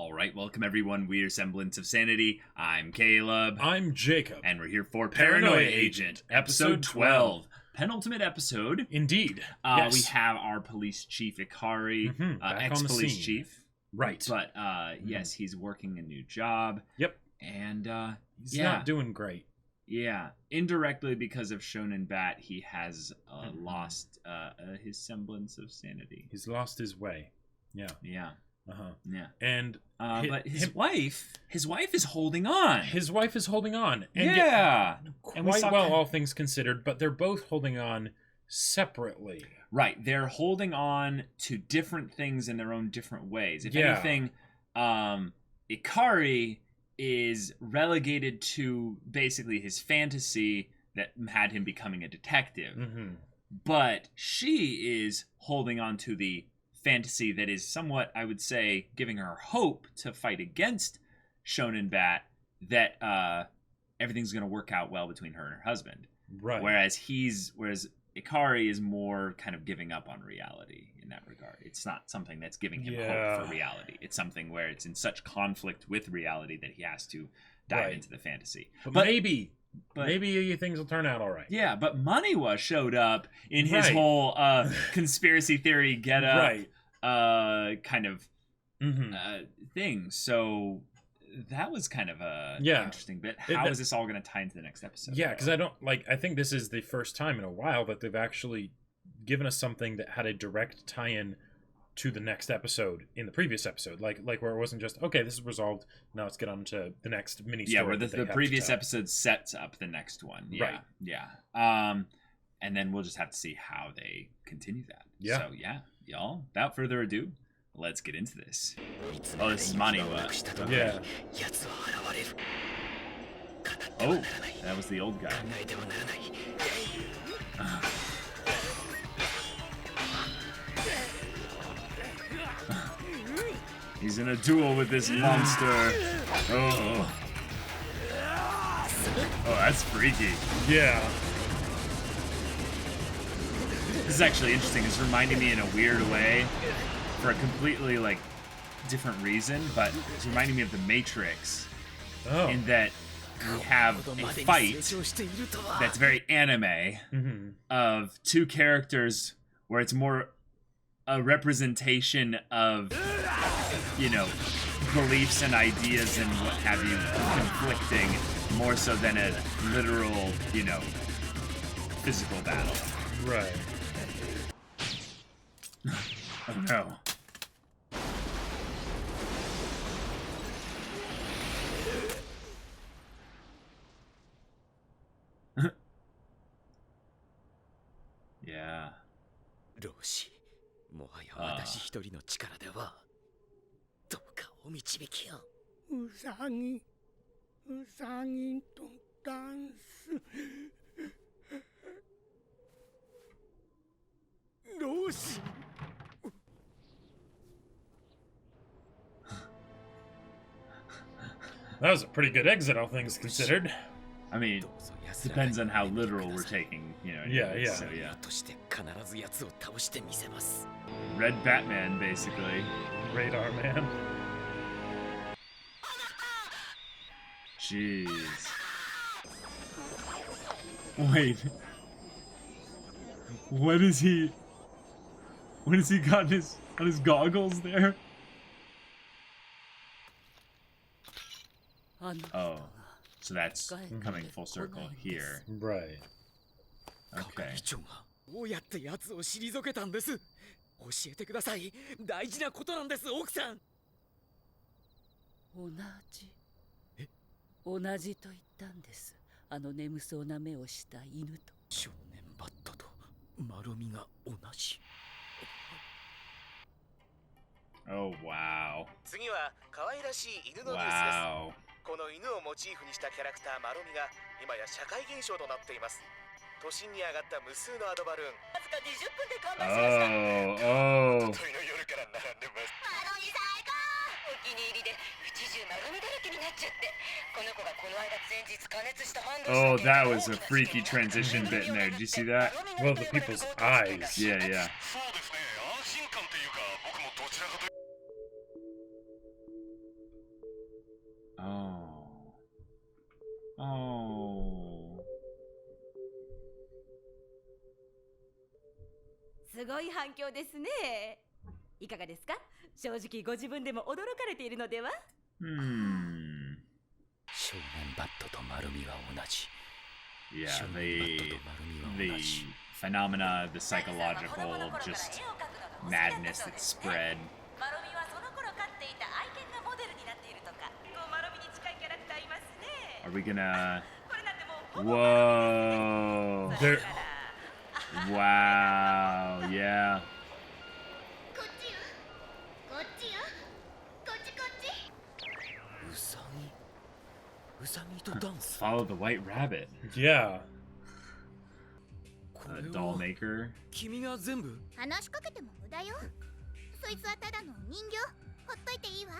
All right, welcome everyone. We're Semblance of Sanity. I'm Caleb. I'm Jacob. And we're here for Paranoia Agent, episode 12. Penultimate episode. Indeed. Yes. We have our police chief, Ikari, ex-police chief. Right. But, yes, he's working a new job. Yep. And, he's not doing great. Yeah. Indirectly, because of Shonen Bat, he has lost his semblance of sanity. He's lost his way. Yeah. Yeah. Yeah. And but his wife is holding on. His wife is holding on. And quite well, all things considered, but they're both holding on separately. Right. They're holding on to different things in their own different ways. If anything, Ikari is relegated to basically his fantasy that had him becoming a detective. Mm-hmm. But she is holding on to the fantasy that is somewhat, I would say, giving her hope to fight against Shonen Bat, that everything's going to work out well between her and her husband. Right. Whereas Ikari is more kind of giving up on reality in that regard. It's not something that's giving him hope for reality. It's something where it's in such conflict with reality that he has to dive into the fantasy. But maybe things will turn out all right. Yeah, but Monniwa showed up in his whole conspiracy theory get-up kind of thing. So that was kind of a interesting bit. How is this all going to tie into the next episode? Yeah, because I think this is the first time in a while that they've actually given us something that had a direct tie-in to the next episode in the previous episode, like where it wasn't just, okay, this is resolved, now let's get on to the next mini story. Yeah, where the previous episode sets up the next one. Yeah, right. Yeah. And then we'll just have to see how they continue that. Yeah. So yeah, y'all, without further ado, let's get into this. Oh, this is Maniwa. Yeah. Oh, that was the old guy. He's in a duel with this monster. Oh, that's freaky. Yeah. This is actually interesting. It's reminding me in a weird way, for a completely different reason, but it's reminding me of the Matrix. In that we have a fight that's very anime of two characters where it's more a representation of, beliefs and ideas and what have you conflicting more so than a literal, physical battle. Right. Oh no. Yeah. 老子もはや私一人の力ではどうかお導きよ。うさぎとダンス。老子。That was a pretty good exit, all things considered. I mean, depends on how literal we're taking, Yeah. So yeah. Red Batman, basically. Radar man. Jeez. Wait. What is he got on his goggles there? Oh. So that's coming full circle here. Right. Okay. どうやって奴を退けたんです。教えてください。大事なことなんです、奥さん。同じと言ったんです。あの眠そうな目をした犬と。少年バットと丸みが同じ。Oh wow. 次は可愛らしい犬のニュースです。Wow. この犬をモチーフにしたキャラクターマロミが今や社会現象となっています。都心に上がった無数のアドバルーン。わずか20分で完売しました。Oh. 一昨日の夜から並んでます。マロミ最高。お気に入りで口中マロミだらけになっちゃって。この子がこの間前日加熱したハンド。Oh, that was a freaky transition bit in there. Did you see that? Well, the people's eyes. Yeah, yeah. そうですね。安心感というか僕もどちらかとごい反響ですね。いかがですか？正直ご自分でも驚かれているのでは？少年バットと丸みは同じ。 Yeah, the phenomena, the psychological just madness that spread. マロミはその頃飼っていた愛犬がモデルになっているとか。マロミに近いキャラクターいますね。 Are we gonna... これなんてもう Whoa! There- Wow, yeah. こっちよこっちよこっちこっち。ウサギとダンス。 Follow the white rabbit. Yeah. Doll maker. 君が全部。話しかけても無駄よ。そいつはただのお人形。ほっといていいわ。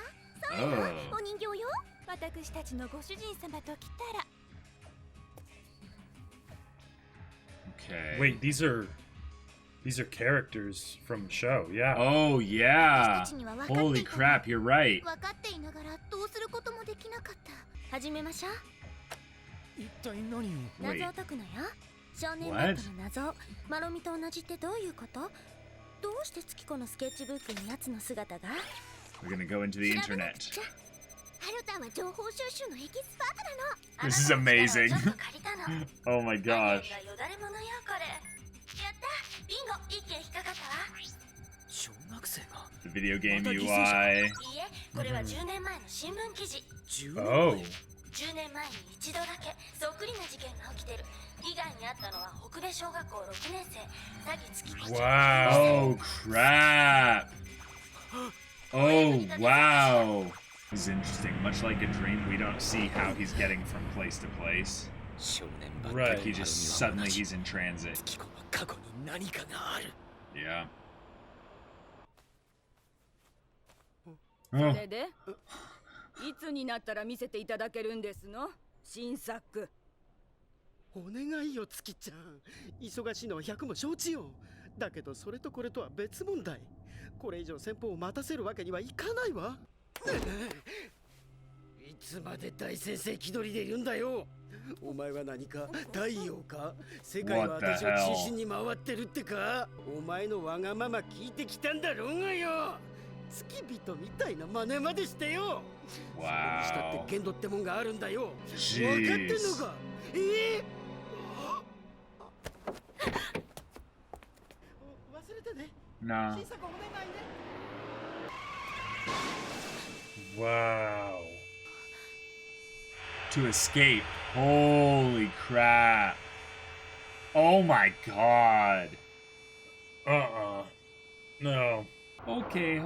そう Oh. よ、お人形よ。私たちのご主人様と来たら。 Okay. Wait, these are characters from the show. Yeah. Oh, yeah. Holy crap, you're right. 分かっていながらどうすることもできなかった。始めましょう。一体何を。謎を解くのよ。少年バットの謎。マロミと同じってどういうこと？どうして月子のスケッチブックに奴の姿が？ We're gonna go into the 調べなく internet. ちゃ。ハルタは情報収集のエキスパートなの。 This is amazing. ちょっと借りたの。 Oh my gosh. よだれものよこれ。やった。ビンゴ一件引っかかったわ。小学生が。 The video game い UI. いえ、これは10年前の新聞記事。 Oh. 10年前に一度だけそっくりな事件が起きてる。被害に遭ったのは北米小学校6年生詐欺月子ちゃん。 Oh crap. Oh wow. This is interesting. Much like a dream, we don't see how he's getting from place to place. 少年バット Right. Like he just suddenly he's in transit. 月子の過去に何かがある。 Yeah. そ Oh. れでいつになったら見せていただけるんですの？新作。お願いよ月ちゃん。忙しいのは100も承知よ。だけどそれとこれとは別問題。これ以上先方を待たせるわけにはいかないわ。いつまで大先生気取りでいるんだよ。お前は何か太陽か？世界は私を中心に回ってるってか？お前のわがまま聞いてきたんだろうがよ。付き人みたいな真似までしてよ。それにしたって限度ってもんがあるんだよ。分かってんのか？忘れてね。 Nah. 小さくお願いね。 Wow. To escape. Holy crap. Oh my god. No. Okay.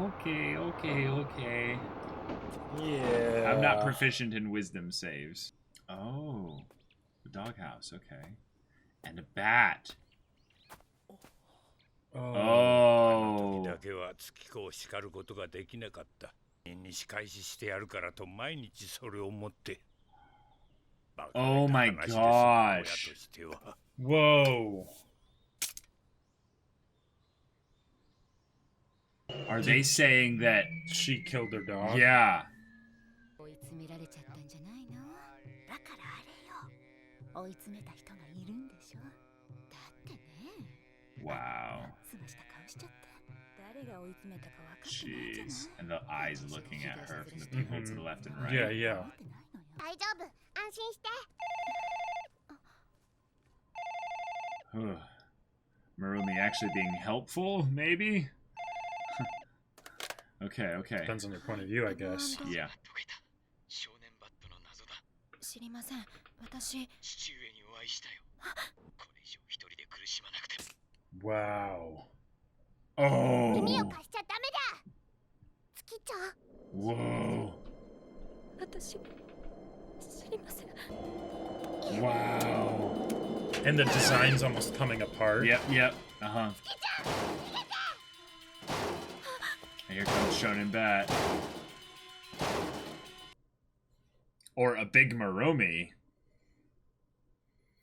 Yeah. I'm not proficient in wisdom saves. Oh. The doghouse, okay. And a bat. Oh. だけは月子を叱ることができなかった。に仕返ししてやるからと毎日それを持って。 Oh my バカな話です gosh. 親としては。 Whoa. Are they saying that She killed their dog? yeah. 追い詰められちゃったんじゃないの？だからあれよ。追い詰めた人がいるんでしょ。だってね。 Wow. すました顔しちゃって。誰が追い詰めたか分かってないじゃない。 Jeez. And the eyes looking at her from the people to the left and right. Yeah, yeah. 大丈夫。安心して。 Marumi actually being helpful, maybe? Okay. Depends on your point of view, I guess. Yeah. 少年バットの謎だ。知りません。私。父上にお会いしたよ。これ以上一人で苦しまなくても。 Wow. 耳を Oh. 貸しちゃダメだ。月ちゃん。 Whoa. 私知りません。 Wow. And the design's almost coming apart. Yep. Uh-huh. And here comes Shonen Bat. Or a big Maromi.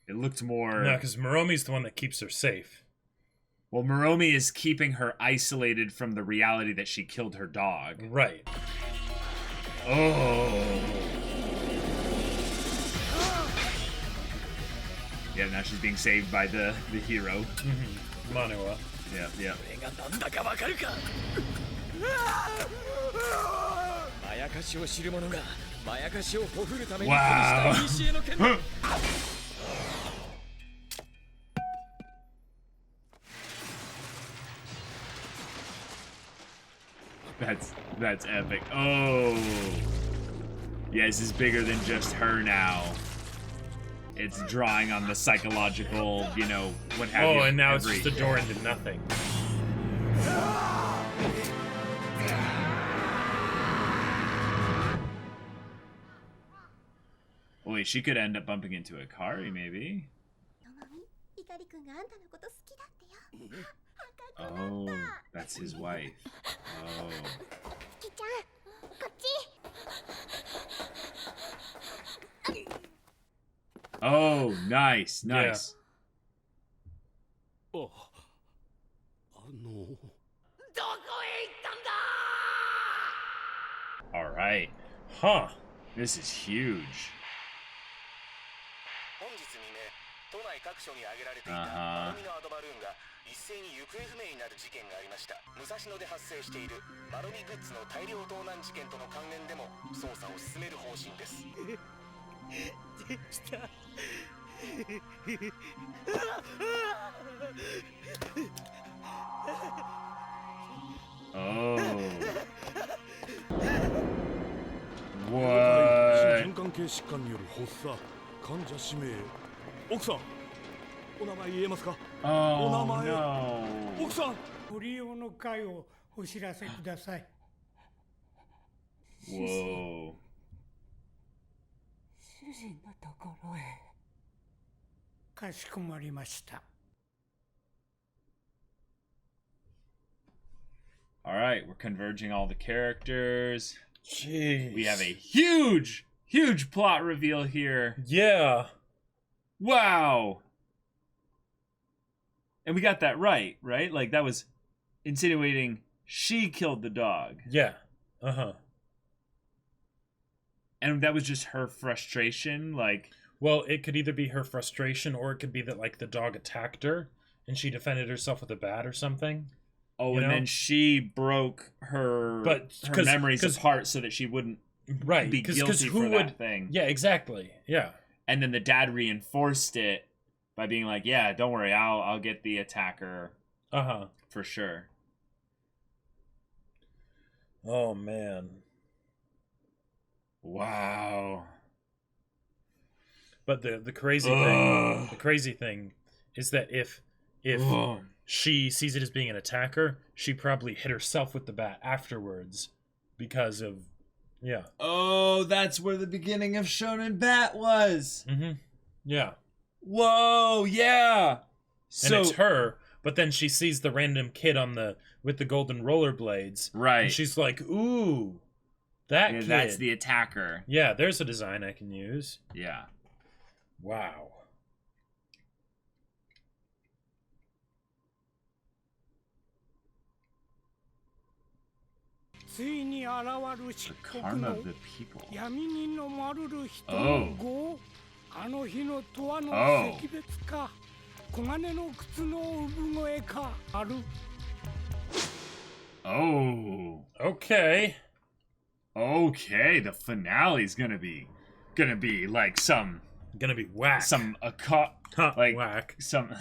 It looked more... No, because Moromi's the one that keeps her safe. Well, Maromi is keeping her isolated from the reality that she killed her dog. Right. Oh. Yeah, now she's being saved by the hero. Maniwa. yeah. これが何だかわかるか。まやかしを知る者がまやかしをほふるために手にした古の剣だ。That's epic. Oh. Yeah, this is bigger than just her now. It's drawing on the psychological, you know, what have you. Oh, and now it's just a door into nothing. Oh, wait, she could end up bumping into Akari, maybe. Oh, that's his wife. Oh. Oh, nice, nice. Oh. All right. Huh. This is huge. 本日未明、都内各所に挙げられていたあはマロミのアドバルーンが一斉に行方不明になる事件がありました。武蔵野で発生しているマロミグッズの大量盗難事件との関連でも捜査を進める方針です。できた。Oh. 心 What? 循環系疾患による発作、患者氏名、奥さん、お名前言えますか？ Oh, お名前、 no. 奥さん。ご利用の会をお知らせください。 Whoa. 主人のところへ。かしこまりました。 All right, we're converging all the characters. Jeez. We have a huge, huge plot reveal here. Yeah. Wow. And we got that right? Like, that was insinuating she killed the dog. Yeah. Uh-huh. And that was just her frustration, like... Well, it could either be her frustration or it could be that, like, the dog attacked her and she defended herself with a bat or something. Oh, you and know? then she broke her memories apart so that she wouldn't be guilty for that thing. Yeah, exactly. Yeah. And then the dad reinforced it by being like, "Yeah, don't worry, I'll get the attacker." For sure. Oh man. Wow. But the crazy thing is that if she sees it as being an attacker, she probably hit herself with the bat afterwards because of, yeah. Oh, that's where the beginning of Shonen Bat was. Mm-hmm. Yeah. Whoa, yeah. And it's her, but then she sees the random kid with the golden rollerblades. Right. And she's like, ooh, that kid. That's the attacker. Yeah, there's a design I can use. Yeah. Wow. The karma of the people. Oh. Okay. Okay, the finale's gonna be like some... Gonna be whack. Some like whack. Some...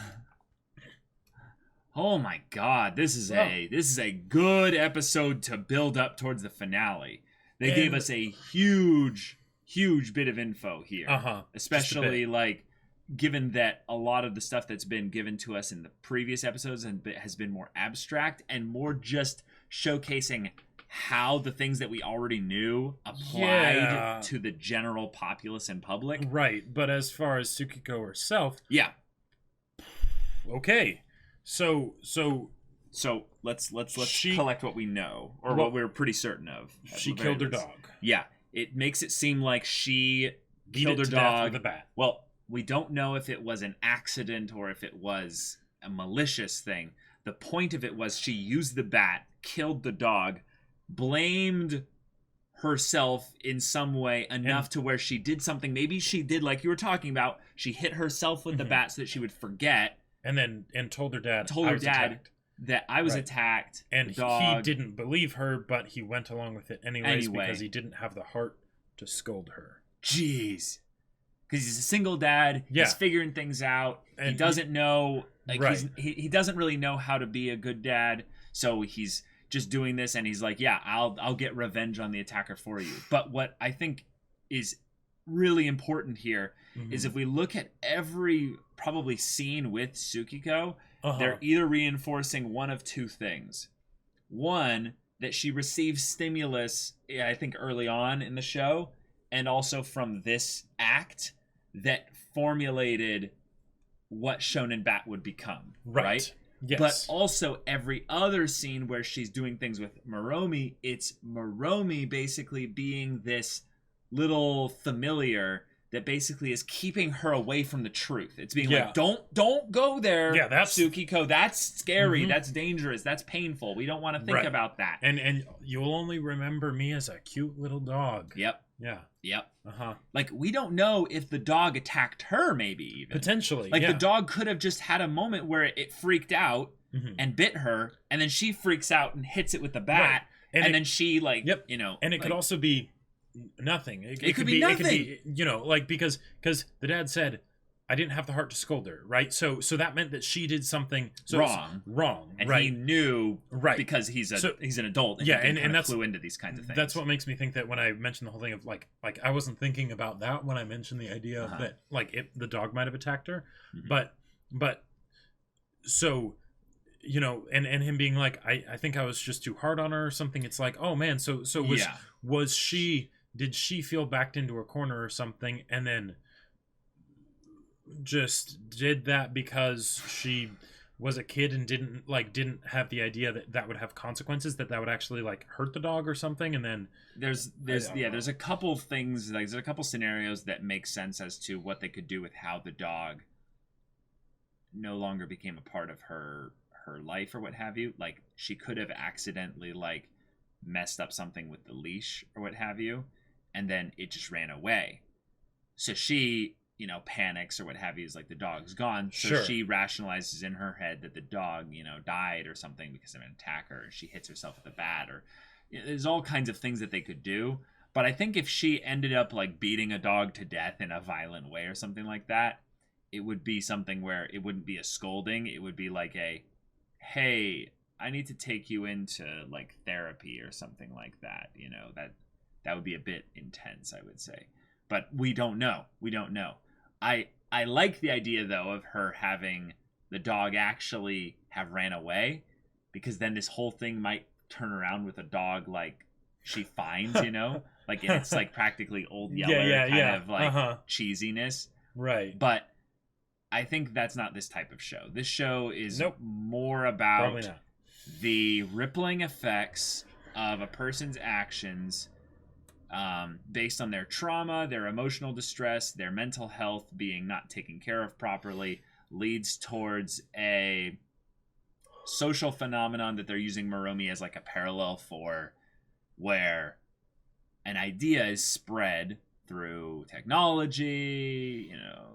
Oh my god, this is a good episode to build up towards the finale. They gave us a huge bit of info here. Especially like given that a lot of the stuff that's been given to us in the previous episodes has been more abstract and more just showcasing how the things that we already knew applied to the general populace and public. Right, but as far as Tsukiko herself, yeah. Okay. So let's collect what we know, or what we're pretty certain of. She killed her dog. Yeah, it makes it seem like she killed her to dog death with a bat. Well, we don't know if it was an accident or if it was a malicious thing. The point of it was she used the bat, killed the dog, blamed herself in some way enough to where she did something. Maybe she did, like you were talking about, she hit herself with the bat so that she would forget. And told her dad. that I was attacked, and dog, he didn't believe her, but he went along with it anyways because he didn't have the heart to scold her. Jeez. Because he's a single dad, he's figuring things out, and he doesn't know, like, he doesn't really know how to be a good dad, so he's just doing this, and he's like, yeah, I'll get revenge on the attacker for you. But what I think is really important here is if we look at every probably scene with Tsukiko, they're either reinforcing one of two things. One, that she receives stimulus, I think, early on in the show, and also from this act that formulated what Shonen Bat would become, right? Yes. But also every other scene where she's doing things with Moromi, it's Moromi basically being this little familiar that basically is keeping her away from the truth. It's being like, don't go there, Tsukiko. That's scary. That's dangerous. That's painful. We don't want to think about that. And you'll only remember me as a cute little dog. Yep. Yeah. Yep. Like, we don't know if the dog attacked her, maybe even. Potentially, like, the dog could have just had a moment where it freaked out and bit her, and then she freaks out and hits it with the bat, and then she, like, you know. And it like, could also be nothing. It could be nothing. It could be, you know, like, because the dad said, I didn't have the heart to scold her, right? So that meant that she did something wrong, and he knew, because he's an adult, and that's flew into these kinds of things. That's what makes me think that when I mentioned the whole thing of like I wasn't thinking about that when I mentioned the idea that like the dog might have attacked her, but so, you know, and him being like, I think I was just too hard on her or something. It's like, oh man, so did she feel backed into a corner or something, and then just did that because she was a kid and didn't have the idea that would have consequences, that would actually like hurt the dog or something? And then there's a couple things, like there's a couple scenarios that make sense as to what they could do with how the dog no longer became a part of her life or what have you. Like, she could have accidentally like messed up something with the leash or what have you, and then it just ran away. So she, you know, panics or what have you, is like, the dog's gone. So she rationalizes in her head that the dog, you know, died or something because of an attacker. She hits herself with a bat, or, you know, there's all kinds of things that they could do. But I think if she ended up like beating a dog to death in a violent way or something like that, it would be something where it wouldn't be a scolding. It would be like a, hey, I need to take you into like therapy or something like that. You know, that would be a bit intense, I would say. But we don't know. I like the idea, though, of her having the dog actually have ran away, because then this whole thing might turn around with a dog like she finds, you know, like, and it's like practically Old Yeller kind of like cheesiness, right? But I think that's not this type of show. This show is more about the rippling effects of a person's actions, based on their trauma, their emotional distress, their mental health being not taken care of properly, leads towards a social phenomenon that they're using Moromi as like a parallel for, where an idea is spread through technology, you know,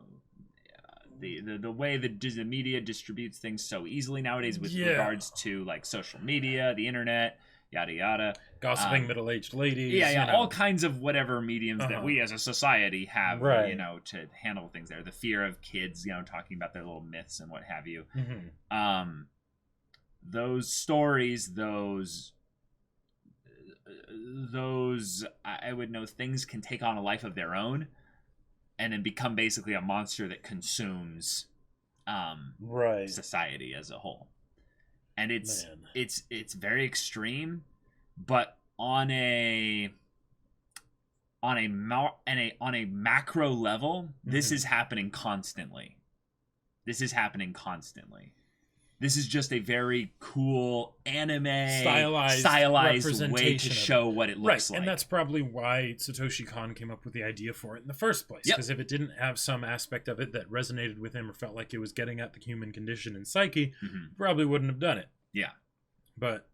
the way the media distributes things so easily nowadays with regards to like social media, the internet, yada yada, gossiping middle-aged ladies, you know, all kinds of whatever mediums that we as a society have, you know, to handle things there. The fear of kids, you know, talking about their little myths and what have you. Those stories, those I would know, things can take on a life of their own and then become basically a monster that consumes society as a whole. And it's very extreme, but on a macro level, this is happening constantly. This is just a very cool anime stylized way to show what it looks like. And that's probably why Satoshi Kon came up with the idea for it in the first place. Because if it didn't have some aspect of it that resonated with him or felt like it was getting at the human condition and psyche, probably wouldn't have done it. Yeah. But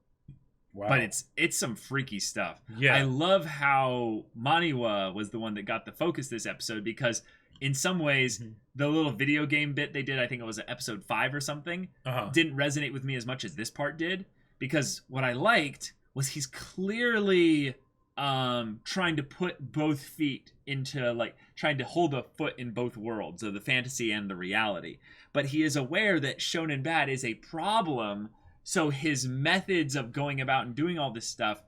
Wow. But it's some freaky stuff. Yeah. I love how Maniwa was the one that got the focus this episode, because in some ways, the little video game bit they did, I think it was episode 5 or something, didn't resonate with me as much as this part did. Because what I liked was he's clearly trying to put both feet into, like, trying to hold a foot in both worlds of the fantasy and the reality. But he is aware that shonen bad is a problem. So his methods of going about and doing all this stuff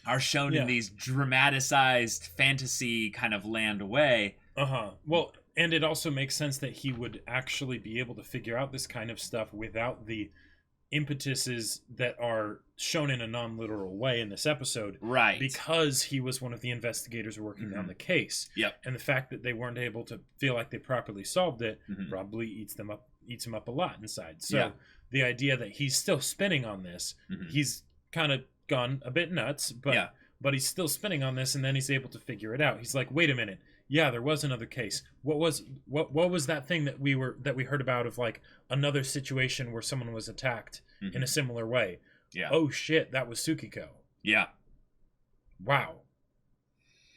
are shown in these dramatized fantasy kind of land way. Well, and it also makes sense that he would actually be able to figure out this kind of stuff without the impetuses that are shown in a non-literal way in this episode. Right. Because he was one of the investigators working down the case. Yep. And the fact that they weren't able to feel like they properly solved it probably eats him up a lot inside. So the idea that he's still spinning on this, he's kind of gone a bit nuts, but he's still spinning on this, and then he's able to figure it out. He's like, wait a minute. Yeah, there was another case. What was that thing that we heard about, of like another situation where someone was attacked in a similar way? Yeah. Oh shit, that was Tsukiko. Yeah. Wow.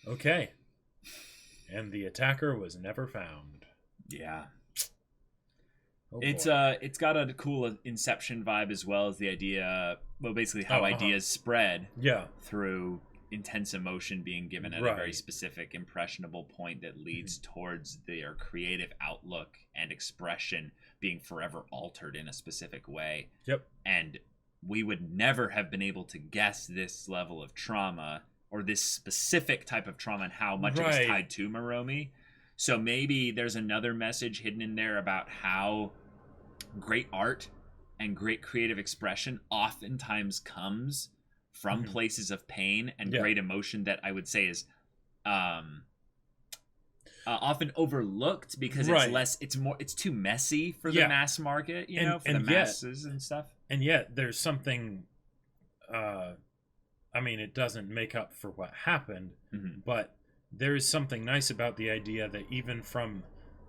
Okay. And the attacker was never found. Yeah. Oh, it's got a cool Inception vibe, as well as the idea, well, basically how ideas spread through intense emotion being given at a very specific, impressionable point that leads towards their creative outlook and expression being forever altered in a specific way. Yep. And we would never have been able to guess this level of trauma, or this specific type of trauma, and how much it was tied to Moromi. So maybe there's another message hidden in there about how great art and great creative expression oftentimes comes from places of pain and great emotion that I would say is often overlooked, because it's too messy for the mass market, for the masses and stuff. And yet there's something, I mean, it doesn't make up for what happened, but there is something nice about the idea that even from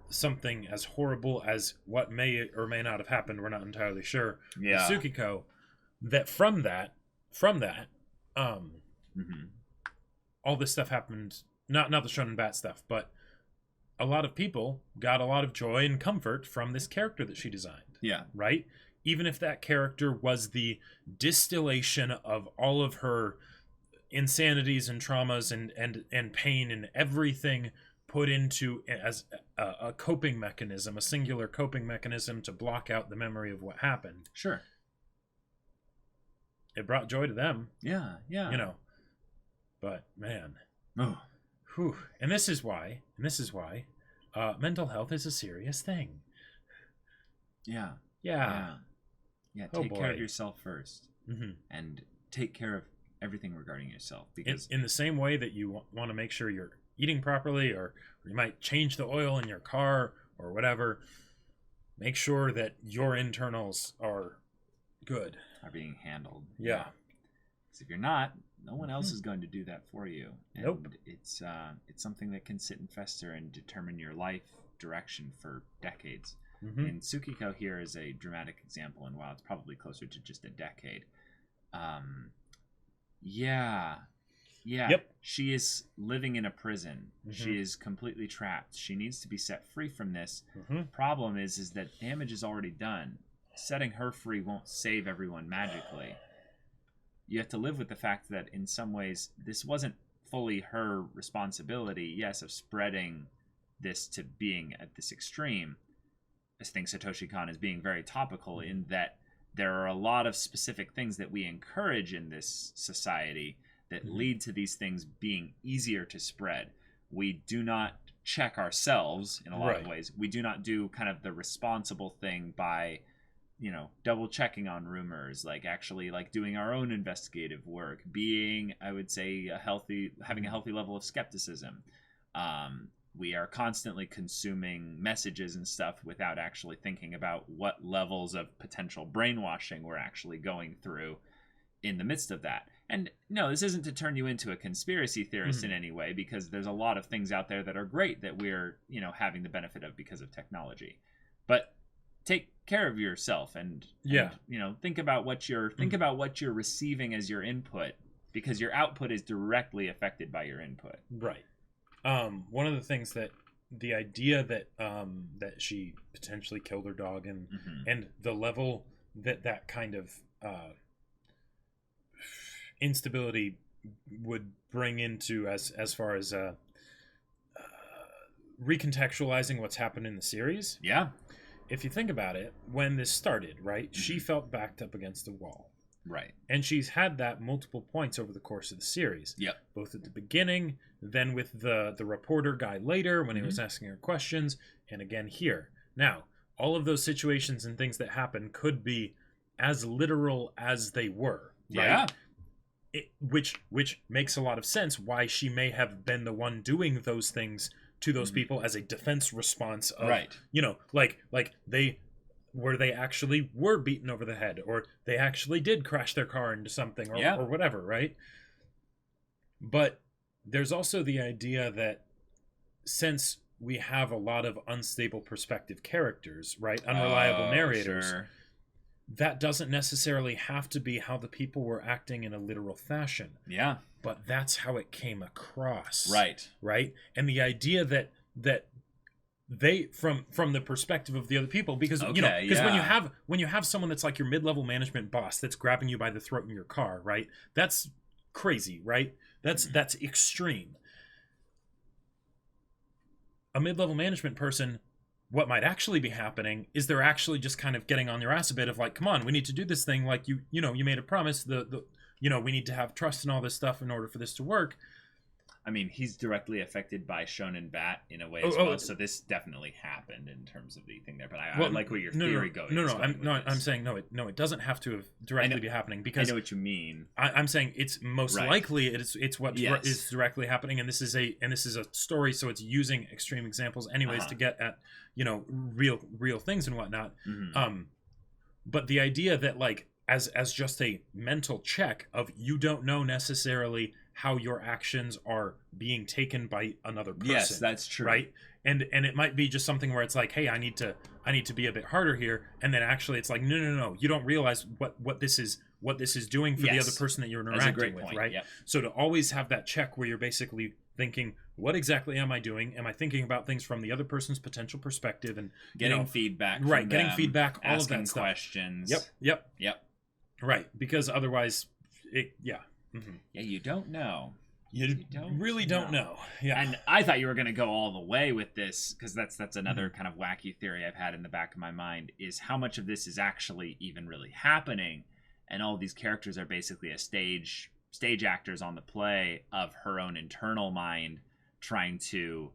something as horrible as what may or may not have happened, we're not entirely sure, with Tsukiko, that from that all this stuff happened, not the shonen bat stuff, but a lot of people got a lot of joy and comfort from this character that she designed. Right? Even if that character was the distillation of all of her insanities and traumas and pain and everything put into as a coping mechanism, a singular coping mechanism to block out the memory of what happened. Sure. It brought joy to them. Yeah. But man. Whew. And this is why mental health is a serious thing. Yeah. Oh, take care of yourself first, and take care of everything regarding yourself, because in the same way that you want to make sure you're eating properly, or you might change the oil in your car or whatever, make sure that your internals are good, are being handled. Yeah. Because if you're not, no one else is going to do that for you. And it's something that can sit and fester and determine your life direction for decades. And Tsukiko here is a dramatic example, and while it's probably closer to just a decade, she is living in a prison. She is completely trapped. She needs to be set free from this. Problem is that damage is already done. Setting her free won't save everyone magically. You have to live with the fact that in some ways this wasn't fully her responsibility, yes, of spreading this to being at this extreme. I think Satoshi Kon is being very topical in that there are a lot of specific things that we encourage in this society that lead to these things being easier to spread. We do not check ourselves in a lot of ways. We do not do kind of the responsible thing by, double checking on rumors, like actually like doing our own investigative work, being, I would say, having a healthy level of skepticism. We are constantly consuming messages and stuff without actually thinking about what levels of potential brainwashing we're actually going through in the midst of that. And no, this isn't to turn you into a conspiracy theorist in any way, because there's a lot of things out there that are great that we're, having the benefit of because of technology. But take care of yourself and you know, think about what you're receiving as your input, because your output is directly affected by your input. Right. One of the things that the idea that that she potentially killed her dog and the level that kind of instability would bring into as far as recontextualizing what's happened in the series. Yeah. If you think about it, when this started, right, she felt backed up against the wall. Right. And she's had that multiple points over the course of the series. Yep. Both at the beginning, then with the reporter guy later when he was asking her questions, and again here. Now, all of those situations and things that happen could be as literal as they were. Right? Yeah. Which makes a lot of sense why she may have been the one doing those things to those people as a defense response of, you know, like they actually were beaten over the head, or they actually did crash their car into something, or whatever, right? But there's also the idea that since we have a lot of unstable perspective characters, right, unreliable narrators, that doesn't necessarily have to be how the people were acting in a literal fashion. Yeah. But that's how it came across. Right. Right? And the idea that they from the perspective of the other people, because you know, because when you have someone that's like your mid-level management boss that's grabbing you by the throat in your car, right? That's crazy, right? That's extreme. A mid-level management person, what might actually be happening is they're actually just kind of getting on your ass a bit of like, come on, we need to do this thing, like you know, you made a promise, you know, we need to have trust and all this stuff in order for this to work. I mean, he's directly affected by Shonen Bat in a way as well, so this definitely happened in terms of the thing there. But I like where your theory goes. I'm saying it doesn't have to have directly be happening, because I know what you mean. I'm saying it's most likely it's what is directly happening, and this is a story, so it's using extreme examples anyways to get at, you know, real things and whatnot. But the idea that, like, as just a mental check of, you don't know necessarily how your actions are being taken by another person. Yes, that's true. Right? And it might be just something where it's like, hey, I need to be a bit harder here, and then actually it's like, no, you don't realize what this is doing for the other person that you're interacting with, right? Yep. So to always have that check where you're basically thinking, what exactly am I doing? Am I thinking about things from the other person's potential perspective, and getting feedback, right? Getting feedback, all of that stuff. Questions. Yep. Right, because otherwise, yeah, you don't know. You really don't know. Yeah, and I thought you were going to go all the way with this, because that's another kind of wacky theory I've had in the back of my mind, is how much of this is actually even really happening, and all these characters are basically a stage actors on the play of her own internal mind, trying to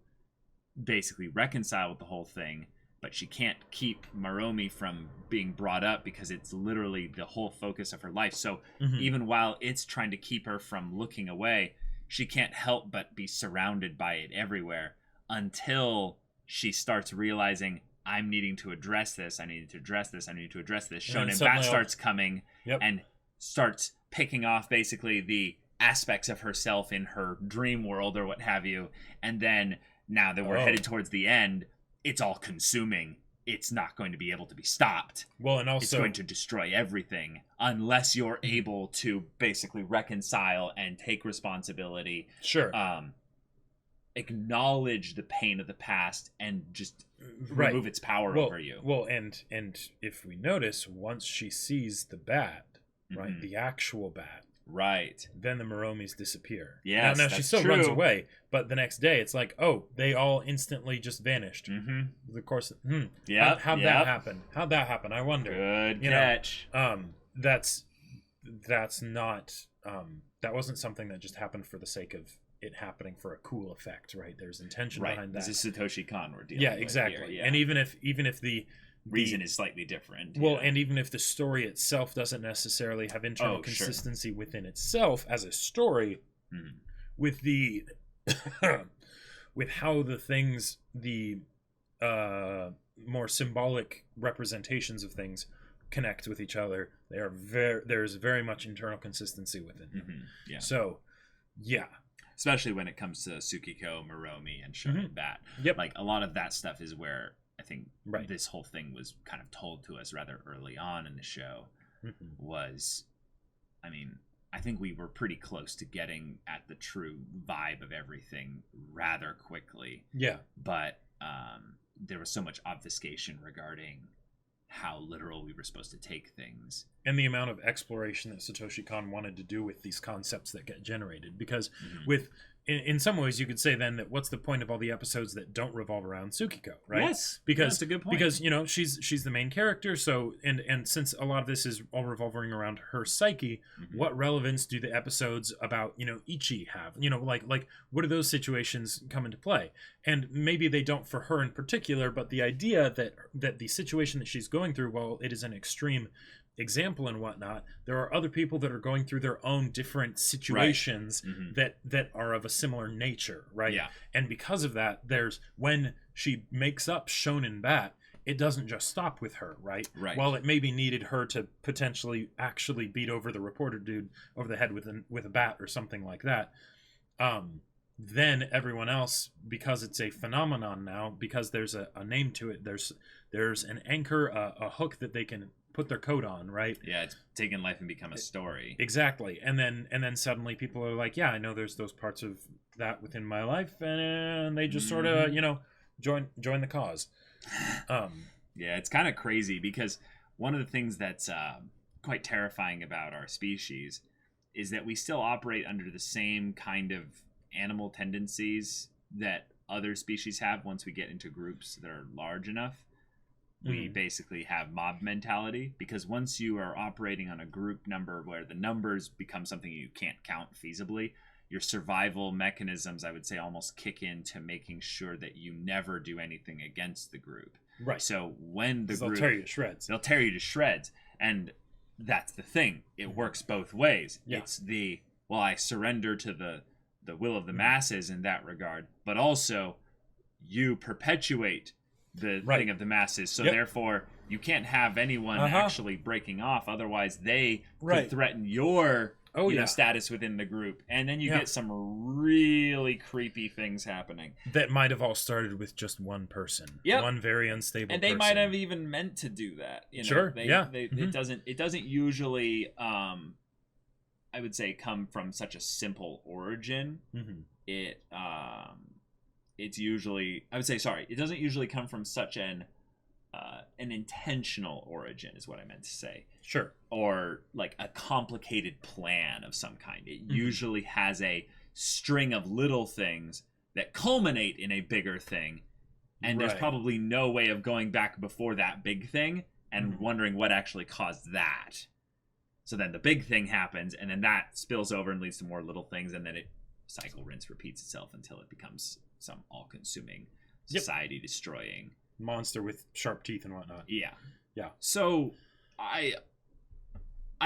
basically reconcile with the whole thing. But she can't keep Maromi from being brought up, because it's literally the whole focus of her life. So even while it's trying to keep her from looking away, she can't help but be surrounded by it everywhere, until she starts realizing, I'm needing to address this. I need to address this. I need to address this. Shonen Bat starts coming and starts picking off basically the aspects of herself in her dream world or what have you. And then now that we're headed towards the end, it's all consuming. It's not going to be able to be stopped. Well, and also, it's going to destroy everything unless you're able to basically reconcile and take responsibility. Sure. Acknowledge the pain of the past and just remove its power over you. Well, and if we notice, once she sees the bat, right, the actual bat, right, then the Maromis disappear. Yes, now she still runs away, but the next day it's like, oh, they all instantly just vanished. Of course. How'd that happen? How'd that happen? I wonder. Good catch. That's not that wasn't something that just happened for the sake of it happening for a cool effect, right? There's intention behind that. This is Satoshi Kon we're dealing with exactly. here, And even if the reason is slightly different. Well, and even if the story itself doesn't necessarily have internal consistency within itself as a story, with the with how the things, the more symbolic representations of things connect with each other, there's very much internal consistency within them. So, yeah. Especially when it comes to Tsukiko, Maromi, and Shonen Bat. Yep. Like, a lot of that stuff is where I think Right. this whole thing was kind of told to us rather early on in the show, was, I mean, I think we were pretty close to getting at the true vibe of everything rather quickly. Yeah. But there was so much obfuscation regarding how literal we were supposed to take things. And the amount of exploration that Satoshi Kon wanted to do with these concepts that get generated. Because with... In some ways, you could say then that what's the point of all the episodes that don't revolve around Tsukiko, right? Yes, because that's a good point. Because she's the main character, so and since a lot of this is all revolving around her psyche, what relevance do the episodes about Ichi have? Like what do those situations come into play? And maybe they don't for her in particular, but the idea that the situation that she's going through, while it is an extreme example and whatnot, there are other people that are going through their own different situations that are of a similar nature, right? Yeah. And because of that, there's when she makes up Shonen Bat, it doesn't just stop with her, right? While it maybe needed her to potentially actually beat over the reporter dude over the head with a bat or something like that, then everyone else, because it's a phenomenon now, because there's a name to it, there's an anchor, a hook that they can put their coat on, right? Yeah, it's taken life and become a story. Exactly. And then suddenly people are like, yeah, I know there's those parts of that within my life, and they just sort of join the cause. Yeah, it's kind of crazy, because one of the things that's quite terrifying about our species is that we still operate under the same kind of animal tendencies that other species have once we get into groups that are large enough. We basically have mob mentality, because once you are operating on a group number where the numbers become something you can't count feasibly, your survival mechanisms, I would say, almost kick in to making sure that you never do anything against the group. Right. So when the group... They'll tear you to shreds. They'll tear you to shreds. And that's the thing. It works both ways. Yeah. It's I surrender to the will of the masses in that regard, but also you perpetuate the thing of the masses, so therefore you can't have anyone actually breaking off, otherwise they could threaten your status within the group, and then you get some really creepy things happening that might have all started with just one person, one very unstable and they person. might have even meant to do that, it doesn't usually I would say come from such a simple origin. It's usually, it doesn't usually come from such an intentional origin, is what I meant to say. Sure. Or like a complicated plan of some kind. It usually has a string of little things that culminate in a bigger thing, and there's probably no way of going back before that big thing and wondering what actually caused that. So then the big thing happens, and then that spills over and leads to more little things, and then it cycle, rinse, repeats itself until it becomes some all-consuming, society-destroying monster with sharp teeth and whatnot. Yeah. So I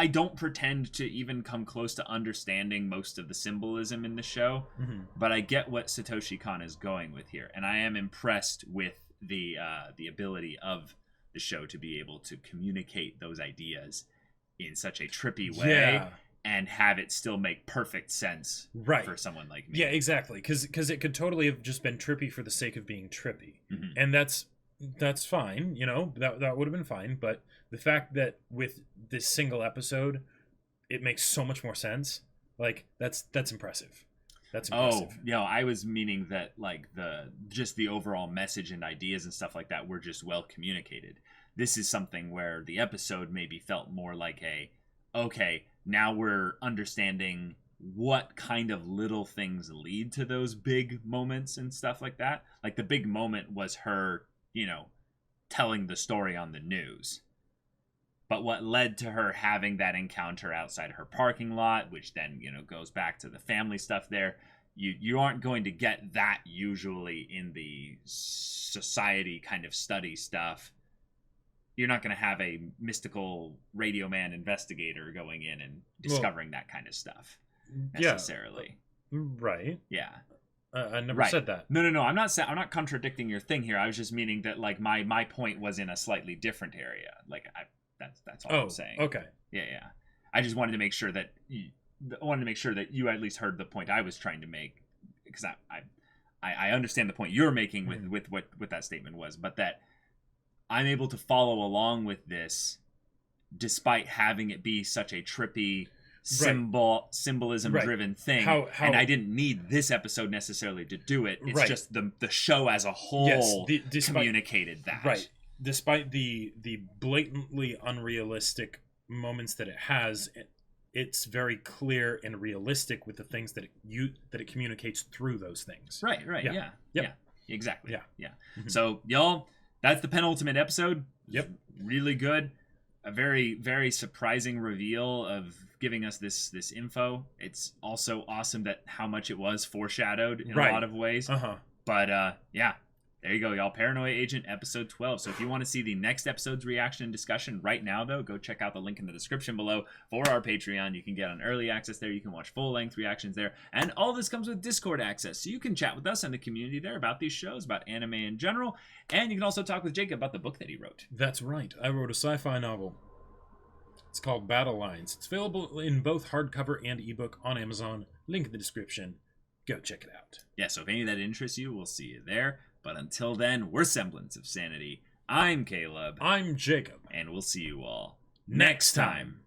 don't pretend to even come close to understanding most of the symbolism in the show, but I get what Satoshi Kon is going with here, and I am impressed with the ability of the show to be able to communicate those ideas in such a trippy way. And have it still make perfect sense for someone like me. Yeah, exactly. Because it could totally have just been trippy for the sake of being trippy. And that's fine, that would have been fine. But the fact that with this single episode, it makes so much more sense, like, that's impressive. That's impressive. I was meaning that, like, the overall message and ideas and stuff like that were just well communicated. This is something where the episode maybe felt more like now we're understanding what kind of little things lead to those big moments and stuff like that. Like, the big moment was her, telling the story on the news. But what led to her having that encounter outside her parking lot, which then, goes back to the family stuff there, you aren't going to get that usually in the society kind of study stuff. You're not going to have a mystical radio man investigator going in and discovering that kind of stuff necessarily. Right. Yeah. I never said that. No. I'm not contradicting your thing here. I was just meaning that, like, my point was in a slightly different area. Like, that's all I'm saying. Okay. Yeah. I just wanted to make sure that you at least heard the point I was trying to make, because I understand the point you're making with what that statement was, but that I'm able to follow along with this despite having it be such a trippy symbolism driven thing. And I didn't need this episode necessarily to do it. It's just the show as a whole communicated that. Right. Despite the blatantly unrealistic moments that it has, it's very clear and realistic with the things that it communicates through those things. Right. Yeah. Exactly. Yeah. Mm-hmm. So, y'all, that's the penultimate episode. Yep. Really good. A very, very surprising reveal of giving us this info. It's also awesome that how much it was foreshadowed in a lot of ways. But yeah, there you go, y'all. Paranoia Agent episode 12. So if you want to see the next episode's reaction and discussion right now, though, go check out the link in the description below for our Patreon. You can get on early access there. You can watch full-length reactions there. And all this comes with Discord access. So you can chat with us and the community there about these shows, about anime in general. And you can also talk with Jacob about the book that he wrote. That's right. I wrote a sci-fi novel. It's called Battle Lines. It's available in both hardcover and ebook on Amazon. Link in the description. Go check it out. Yeah, so if any of that interests you, we'll see you there. But until then, we're Semblance of Sanity. I'm Caleb. I'm Jacob. And we'll see you all next time.